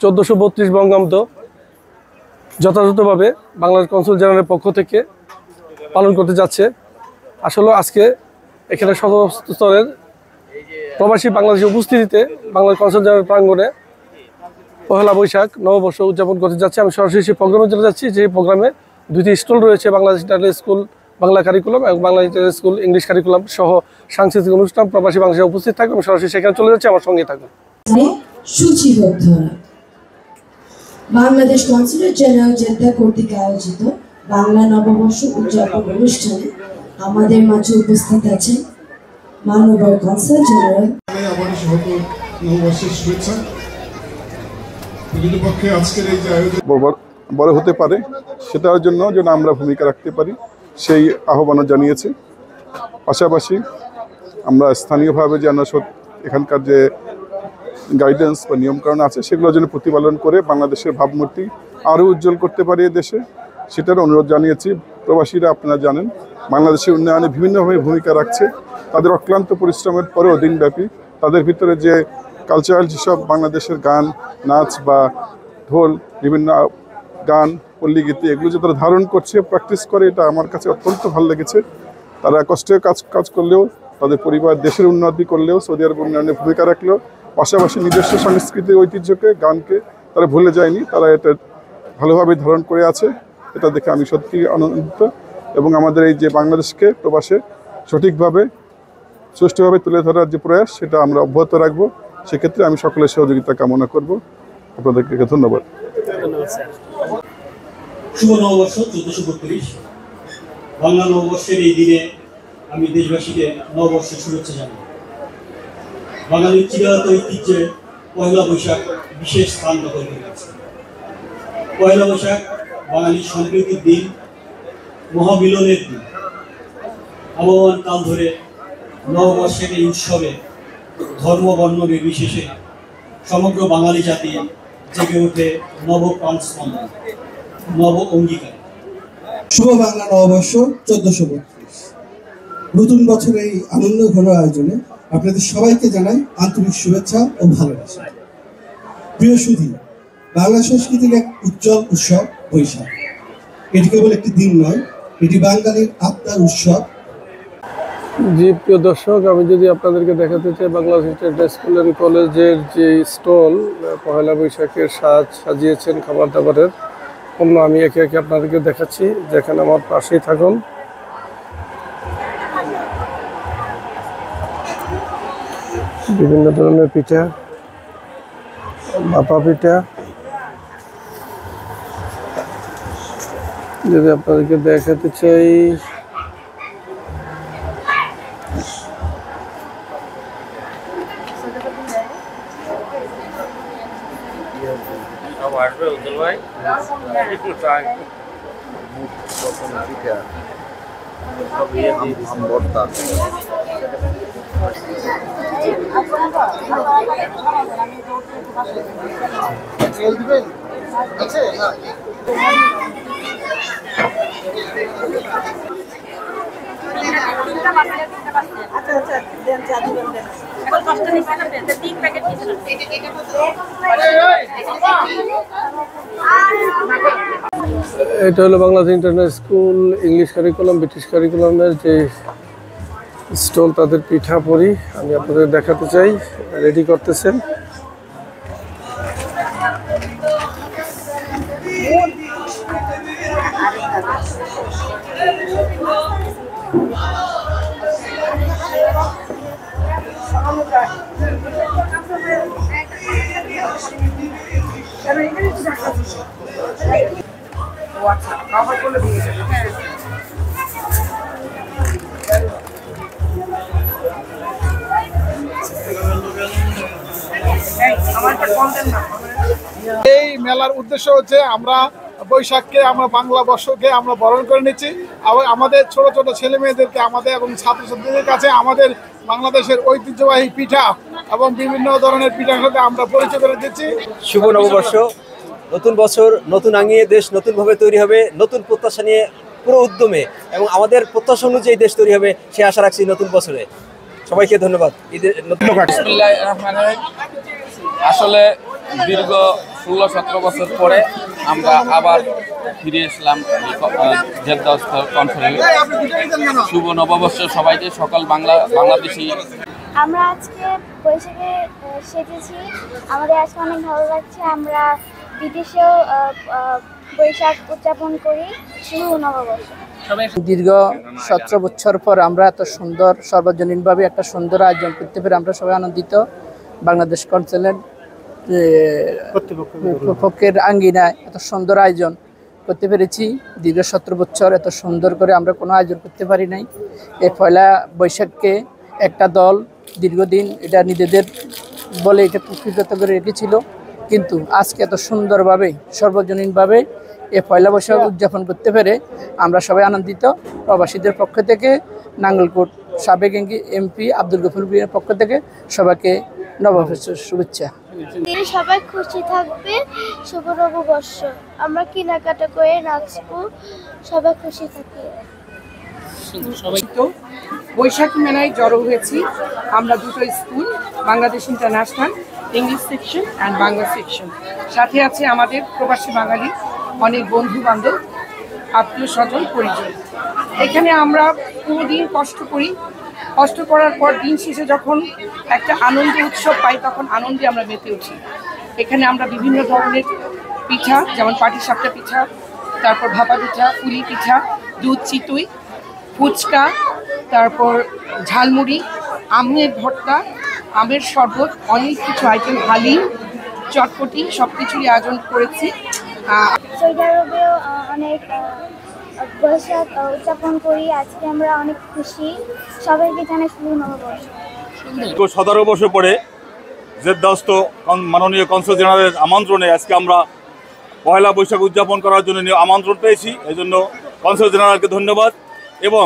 1432 বঙ্গাব্দ যথাযথভাবে বাংলাদেশ কনসুল জেনারেলের পক্ষ থেকে পালন করতে যাচ্ছে। আসলে আজকে এখানে সমস্ত স্তরের প্রবাসী বাংলাদেশের উপস্থিতিতে বাংলাদেশ কনসুল জেনারেল প্রাঙ্গণে পহেলা বৈশাখ নববর্ষ উদযাপন করতে যাচ্ছে। আমি সরাসরি সেই প্রোগ্রামে চলে যাচ্ছি, যে প্রোগ্রামে দুটি স্টল রয়েছে, Bangladesh international school Bangla curriculum এবং Bangladesh international school English curriculum সহ সাংস্কৃতিক অনুষ্ঠান প্রবাসী বাংলাদেশে উপস্থিত থাকবে। আমি সরাসরি সেখানে চলে যাচ্ছি, আমার সঙ্গে থাকুন। বাংলাদেশ কনসুলেট জেনারেল জেদ্দা কর্তৃক আয়োজিত বাংলা নববর্ষ উদযাপন অনুষ্ঠানে আমাদের মাঝে উপস্থিত আছেন মাননীয় কনসুল জেনারেল। আমাদের সকল নববর্ষের শুভেচ্ছা। প্রকৃতপক্ষে আজকের এই যে আয়োজন বড় হতে পারে, সেটার জন্য যেন আমরা ভূমিকা রাখতে পারি সেই আহ্বানও জানিয়েছি। পাশাপাশি আমরা স্থানীয়ভাবে যেন এখানকার যে গাইডেন্স বা নিয়মকানুন আছে সেগুলো যেন প্রতিপালন করে বাংলাদেশের ভাবমূর্তি আরও উজ্জ্বল করতে পারি দেশে, সেটার অনুরোধ জানিয়েছি। প্রবাসীরা আপনারা জানেন বাংলাদেশের উন্নয়নে বিভিন্নভাবে ভূমিকা রাখছে। তাদের অক্লান্ত পরিশ্রমের পরেও দিনব্যাপী তাদের ভিতরে যে কালচারাল যেসব বাংলাদেশের গান, নাচ বা ঢোল, বিভিন্ন গান, পল্লীগীতি, এগুলো যে তারা ধারণ করছে, প্র্যাকটিস করে, এটা আমার কাছে অত্যন্ত ভালো লেগেছে। তারা কষ্টে কাজ করলেও, তাদের পরিবার দেশের উন্নতি করলেও, সৌদি আরব উন্নয়নে ভূমিকা রাখলেও, পাশাপাশি নিজস্ব সংস্কৃতির ঐতিহ্যকে, গানকে তারা ভুলে যায়নি। তারা এটা ভালোভাবে ধারণ করে আছে। এটা দেখে আমি সত্যি আনন্দিত। এবং আমাদের এই যে বাংলাদেশকে প্রবাসে সঠিকভাবে সুষ্ঠুভাবে তুলে ধরার যে প্রয়াস, সেটা আমরা অব্যাহত রাখবো। সেক্ষেত্রে আমি সকলের সহযোগিতা কামনা করব। আপনাদেরকে ধন্যবাদ। শুভ নববর্ষ 1432 বাংলা নববর্ষের এই দিনে আমি দেশবাসীকে নববর্ষের শুভেচ্ছা জানাই। বাঙালির চিরায়ত ঐতিহ্যে পয়লা বৈশাখ বিশেষ স্থান দখল করে আছে। পয়লা বৈশাখ বাঙালির সম্প্রীতির দিন, মহামিলনের দিন। আবহমান কাল ধরে নববর্ষের এই উৎসবে ধর্ম বর্ণ নির্বিশেষে সমগ্র বাঙালি জাতি জেগে ওঠে নব প্রাণ স্পন্দন, নব অঙ্গীকার। শুভ বাংলা নববর্ষ 1432 নতুন বছরের এই আনন্দ ঘন আয়োজনে আপনাদের সবাইকে জানাই আন্তরিক শুভেচ্ছা ও ভালোবাসা। প্রিয় সুধী, বাংলা সংস্কৃতির এক উজ্জ্বল উৎসব বৈশাখ। এটি কেবল একটি দিন নয়, এটি বাঙালির আত্মার উৎসব। জি প্রিয় দর্শক, আমি যদি আপনাদেরকে দেখাতে চাই বাংলাদেশ ইন্টারন্যাশনাল স্কুল অ্যান্ড কলেজের যে স্টল পহেলা বৈশাখের সাজিয়েছেন খাবার দাবারের পণ্য, আমি একে একে আপনাদেরকে দেখাচ্ছি, যেখানে আমার পাশেই থাকুন। বিভিন্ন ধরনের পিঠা, ভাপা পিঠা, যদি আপনাদেরকে দেখাতে চাই এটা হলো Bangladesh international school English curriculum, British কারিকুলামের যে স্টল, তাদের পিঠা পুরি আমি আপনাদের দেখাতে চাই, রেডি করতেছেন। এই মেলার উদ্দেশ্য হচ্ছে আমরা বৈশাখকে, আমরা বাংলা বর্ষকে আমরা বরণ করে নিচ্ছি। আমাদের ছোট ছোট ছেলে মেয়েদেরকে, আমাদের এবং ছাত্রছাত্রীদের কাছে আমাদের বাংলাদেশের ঐতিহ্যবাহী পিঠা এবং বিভিন্ন ধরনের পিঠার সাথে আমরা পরিচয় করে দিচ্ছি। শুভ নববর্ষ, নতুন বছর, নতুন আঙিয়ে দেশ নতুনভাবে তৈরি হবে, নতুন প্রত্যাশা নিয়ে পুরো উদ্যমে, এবং আমাদের প্রত্যাশা অনুযায়ী দেশ তৈরি হবে সে আশা রাখছি নতুন বছরে। সবাইকে ধন্যবাদ। আসলে দীর্ঘ 16-17 বছর পরে আমরা আবার ফিরে এসলাম জেদ্দা কনসার্টে। শুভ নববর্ষ সবাইকে, সকল বাংলাদেশি। আমরা আজকে বৈশাখে সেজেছি, আমাদের আজকে অনেক ভালো লাগছে। আমরা বিদেশেও বৈশাখ উদযাপন করি। শুভ নববর্ষ। দীর্ঘ 17 বছর পর আমরা এত সুন্দর সর্বজনীনভাবে একটা সুন্দর আয়োজন করতে পেরে আমরা সবাই আনন্দিত। বাংলাদেশ কনসালেট কর্তৃপক্ষের আঙ্গিনায় এত সুন্দর আয়োজন করতে পেরেছি। দীর্ঘ 17 বছর এত সুন্দর করে আমরা কোনো আয়োজন করতে পারি নাই। এই পয়লা বৈশাখকে একটা দল দীর্ঘদিন এটা নিজেদের বলে এটা কুক্ষিগত করে রেখেছিল, কিন্তু আজকে এত সুন্দরভাবে সর্বজনীনভাবে এই পয়লা বৈশাখ উদযাপন করতে পেরে আমরা সবাই আনন্দিত। প্রবাসীদের পক্ষ থেকে নাঙ্গলকোট সাবেক এমপি আব্দুল গফুর ভূঁইয়ার পক্ষ থেকে সবাইকে নববর্ষের শুভেচ্ছা। সবাই খুশি থাকবে। শুভ নববর্ষ। আমরা কেনাকাটা করে নাচবো, সবাই খুশি থাকবে। সবাই তো বৈশাখী মেলায় জড়ো হয়েছি আমরা দুটো school, Bangladesh international English section and Bangla section. সাথে আছে আমাদের প্রবাসী বাঙালি অনেক বন্ধু বান্ধব, আত্মীয় স্বজন, পরিজন। এখানে আমরা পুরো দিন কষ্ট করি, কষ্ট করার পর দিন শেষে যখন একটা আনন্দ উৎসব পাই তখন আনন্দে আমরা মেতে উঠি। এখানে আমরা বিভিন্ন ধরনের পিঠা, যেমন পাটিসাপটা পিঠা, তারপর ভাপা পিঠা, পুলি পিঠা, দুধ চিতই, ফুচকা, তারপর ঝালমুড়ি, আমের ভর্তা, আমের শরবত, অনেক কিছু আইটেম, হালিম, চটপটি, সব কিছুরই আয়োজন করেছি। সৌদি আরবেও অনেক বৈশাখ উদযাপন করি। আজকে আমরা অনেক খুশি। সবাইকে জানাই শুভ নববর্ষ। 17 বছর পরে জেদ্দাস্থ মাননীয় কনসাল জেনারেলের আমন্ত্রণে আজকে আমরা পয়লা বৈশাখ উদযাপন করার জন্য আমন্ত্রণ পেয়েছি। এই জন্য কনসাল জেনারেলকে ধন্যবাদ এবং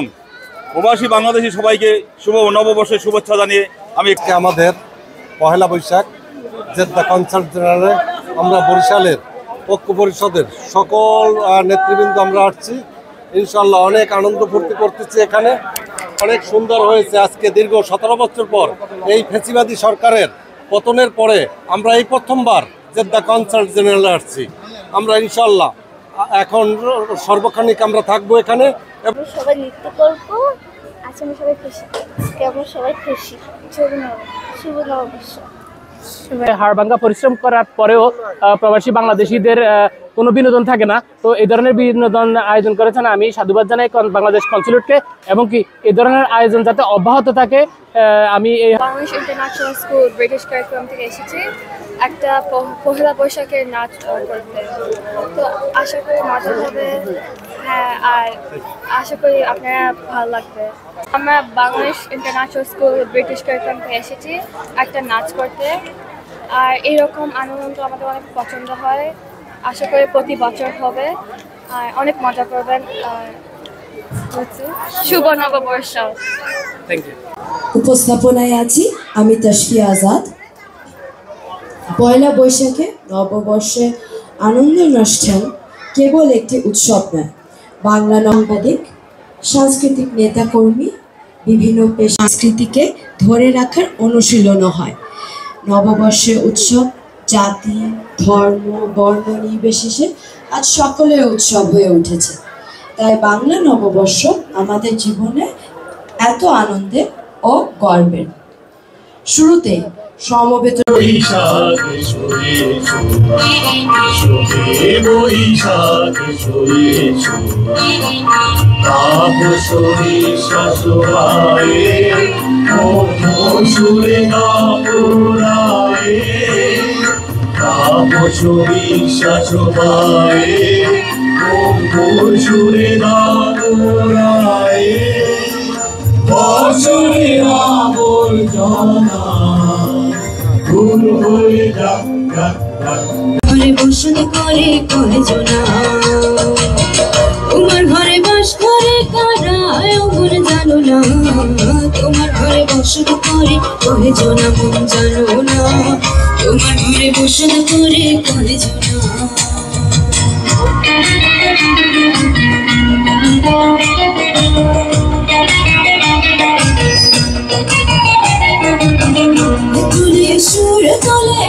প্রবাসী বাংলাদেশি সবাইকে শুভ নববর্ষের শুভেচ্ছা জানিয়ে আমি আমাদের পয়লা বৈশাখ জেদ্দা কনসাল জেনারেলে আমরা বরিশালের পক্ষ পরিষদের সকল নেতৃবৃন্দ আমরা আসছি। ইনশাল্লাহ অনেক আনন্দ ফুর্তি করতেছি। এখানে অনেক সুন্দর হয়েছে। আজকে দীর্ঘ 17 বছর পর এই ফ্যাসিবাদী সরকারের পতনের পরে আমরা এই প্রথমবার জেদ্দা কনসাল জেনারেলে আসছি। আমরা ইনশাল্লাহ এখন সর্বক্ষণিক আমরা থাকবো এখানে। সবাই নৃত্য করবো। আজকে আমরা সবাই খুশি। আমরা সবাই খুশি। শুভ নববর্ষ। হাড়ভাঙ্গা পরিশ্রম করার পরেও প্রবাসী বাংলাদেশিদের কোনো বিনোদন থাকে না, তো এই ধরনের বিনোদন আয়োজন করেছেন। আমি সাধুবাদ জানাই বাংলাদেশ কনসুলেটকে, এবং কি এই ধরনের আয়োজন যাতে অব্যাহত থাকে। আমি এই Bangladesh international school British curriculum থেকে এসেছি একটা পহেলা বৈশাখের নাচ করতে, তো আশা করি মজা হবে। হ্যাঁ, আর আশা করি আপনারা ভালো লাগবে। আমরা Bangladesh international school British curriculum থেকে এসেছি একটা নাচ করতে, আর এইরকম আনন্দ আমাদের অনেক পছন্দ হয়। আশা করি প্রতি বছর হবে, আর অনেক মজা করবেন। শুভ নববর্ষ। Thank you. উপস্থাপনায় আছি আমি তাসফিয়া আজাদ। পয়লা বৈশাখে নববর্ষে আনন্দ অনুষ্ঠান কেবল একটি উৎসব নয়, বাংলা সাংবাদিক, সাংস্কৃতিক নেতাকর্মী, বিভিন্ন সংস্কৃতিকে ধরে রাখার অনুশীলনও হয়। নববর্ষের উৎসব জাতি, ধর্ম, বর্ণ নির্বিশেষে আজ সকলের উৎসব হয়ে উঠেছে। তাই বাংলা নববর্ষ আমাদের জীবনে এত আনন্দের ও গর্বের। শুরুতে সমবেত ঘরে বসত করে কয়জনা, তোমার ঘরে বাস করে কারা মন জানো না, তোমার ঘরে বসত করে কয়জনা মন জানো না, তোমার ঘরে বসত করে কয়জনা। তুলে সুর তোলে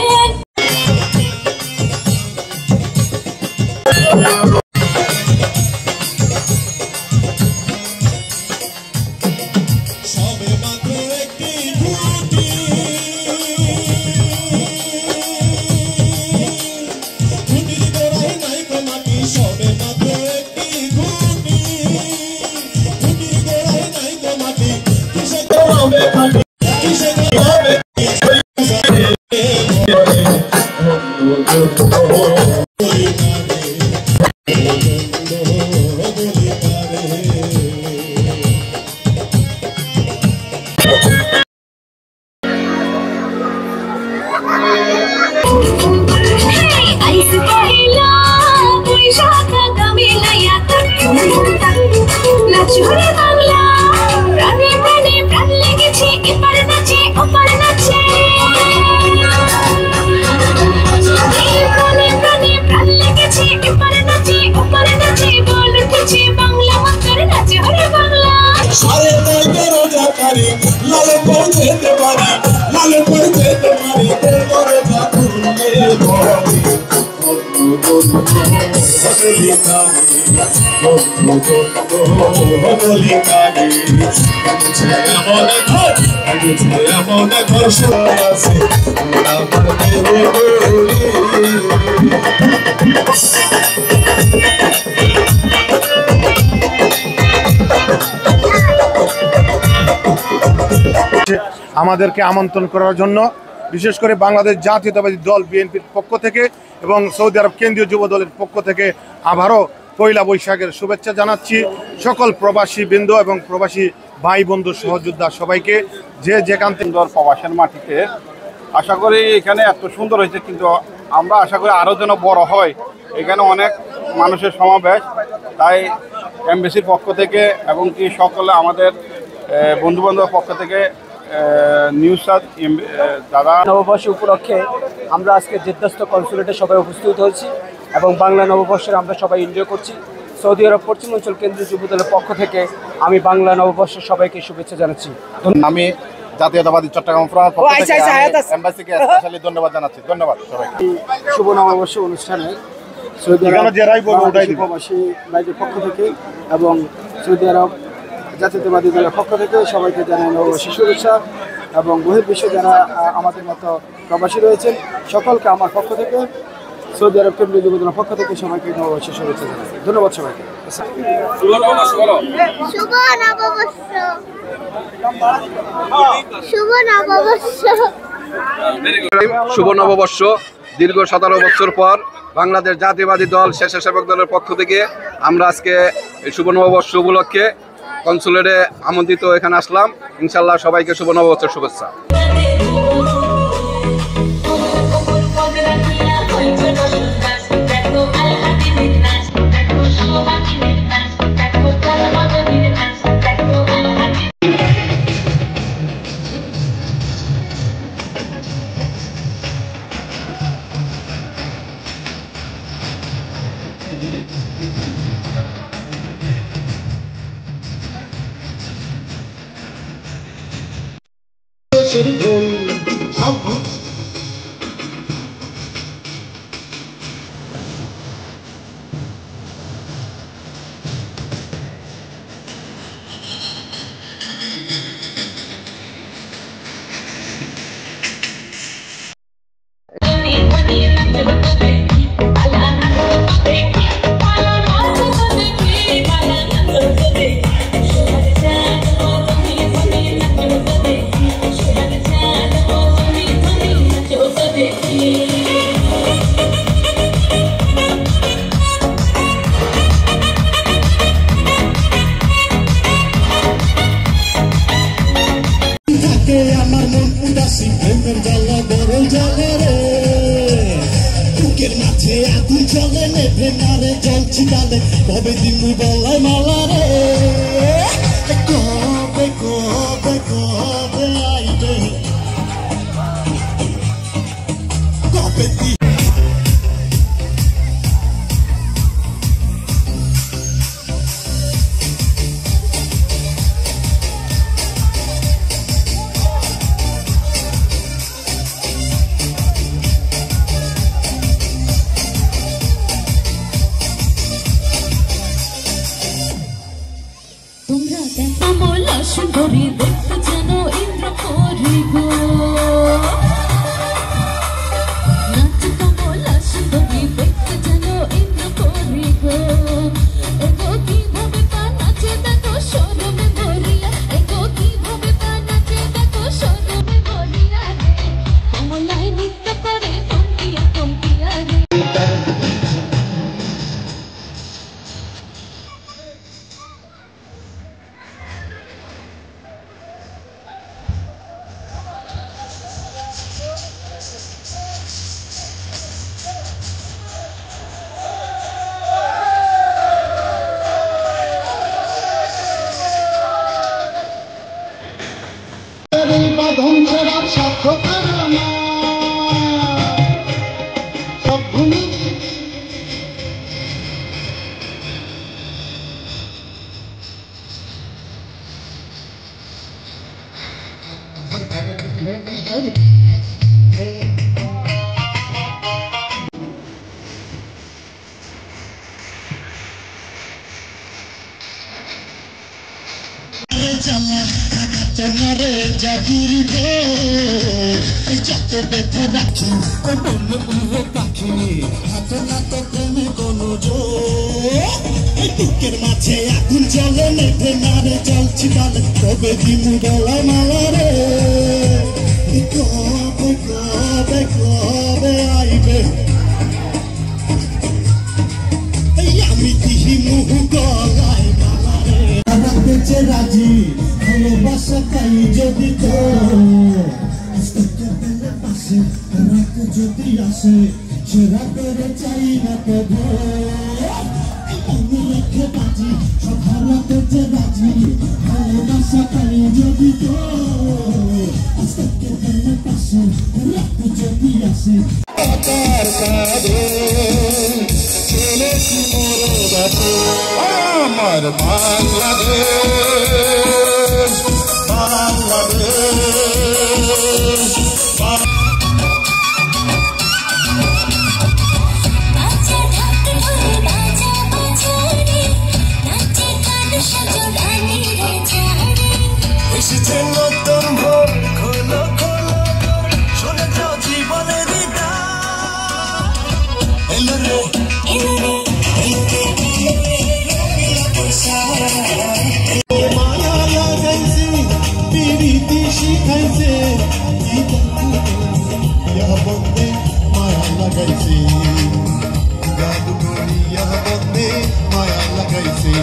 আমাদেরকে আমন্ত্রণ করার জন্য বিশেষ করে বাংলাদেশ জাতীয়তাবাদী দল বিএনপির পক্ষ থেকে এবং সৌদি আরব কেন্দ্রীয় যুব দলের পক্ষ থেকে আবারও পয়লা বৈশাখের শুভেচ্ছা জানাচ্ছি সকল প্রবাসী বৃন্দ এবং প্রবাসী ভাই বন্ধু সহযোদ্ধা সবাইকে যে যেখান থেকে প্রবাসের মাটিতে আশা করি এখানে এত সুন্দর হয়েছে, কিন্তু আমরা আশা করি আরও যেন বড় হয়। এখানে অনেক মানুষের সমাবেশ, তাই এমবিসির পক্ষ থেকে এবং কি সকলে আমাদের বন্ধুবান্ধবের পক্ষ থেকে নিউজ দাদা নববর্ষ উপলক্ষে আমরা আজকে জেদ্দাস্থ কনসুলেটে সবাই উপস্থিত হয়েছি এবং বাংলা নববর্ষের আমরা সবাই এনজয় করছি। সৌদি আরব পশ্চিমাঞ্চল কেন্দ্রীয় যুব দলের পক্ষ থেকে আমি বাংলা নববর্ষের সবাইকে শুভেচ্ছা জানাচ্ছি। আমি জাতীয়তাবাদী চট্টগ্রাম এমবাসিকে স্পেশালি ধন্যবাদ জানাচ্ছি। ধন্যবাদ সবাইকে। শুভ নববর্ষ অনুষ্ঠানে সৌদি আরব প্রবাসী ভাইদের পক্ষ থেকে এবং সৌদি আরব জাতীয়তাবাদী দলের পক্ষ থেকে সবাইকে জানাই নববর্ষের শুভেচ্ছা এবং বহির্বিশ্বে যারা আমাদের মতো প্রবাসী রয়েছেন সকলকে আমার পক্ষ থেকে সৌদি আরব কেন্দ্রীয় যুব দলের পক্ষ থেকে সবাইকে নববর্ষের শুভেচ্ছা জানাই। ধন্যবাদ সবাইকে। শুভ নববর্ষ। দীর্ঘ 17 বছর পর বাংলাদেশ জাতীয়তাবাদী দল স্বেচ্ছাসেবক দলের পক্ষ থেকে আমরা আজকে শুভ নববর্ষ উপলক্ষে কনসুলেটে আমন্ত্রিত এখানে আসলাম। ইনশাল্লাহ সবাইকে শুভ নববর্ষের শুভেচ্ছা। মাঝে আগুন জ্বলে নেটে নারে জ্বলছি তালে তবে দিমু গলা মালা রে কবে কবে কবে আইবে আমি দিহি মুহ গলায় মালা রে রাখতে রাজি ভালোবাসা তাই যদি তো পাশে রাখ যদি আসে সে রাতের চাই না তো আমি রেখে বাজি সব হারাতে যে রাজি ভালোবাসা তাই যদি তো পাশে রাখ যদি আসে আমার বাংলাদেশ বাংলাদেশ এসেছে নতুন ভোর খোলো খোলো শুনে যাও জীবনের এলো রে মায়া লাগাইছে পিরিতি শিখাইছে বন্দে মায়া লাগাইছে জাদু করিয়া বন্দে মায়া লাগাইছে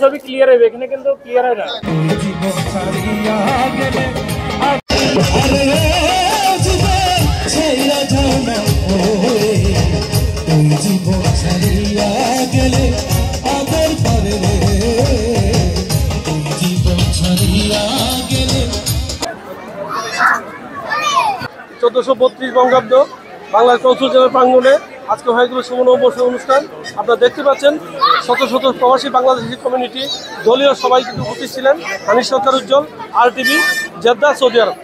ছবি ক্লিয়ার হবে, এখানে কিন্তু ক্লিয়ার হয় না। বঙ্গাব্দ বাংলাদেশ কনসুল জেনারেল প্রাঙ্গণে আজকে হয়ে গেল শুভ নববর্ষ অনুষ্ঠান। আপনারা দেখতে পাচ্ছেন শত শত প্রবাসী বাংলাদেশি কমিউনিটি দলীয় সবাই কিন্তু উপস্থিত ছিলেন। হানিফ সরকার উজ্জ্বল, RTV, জেদ্দা, সৌদি আরব।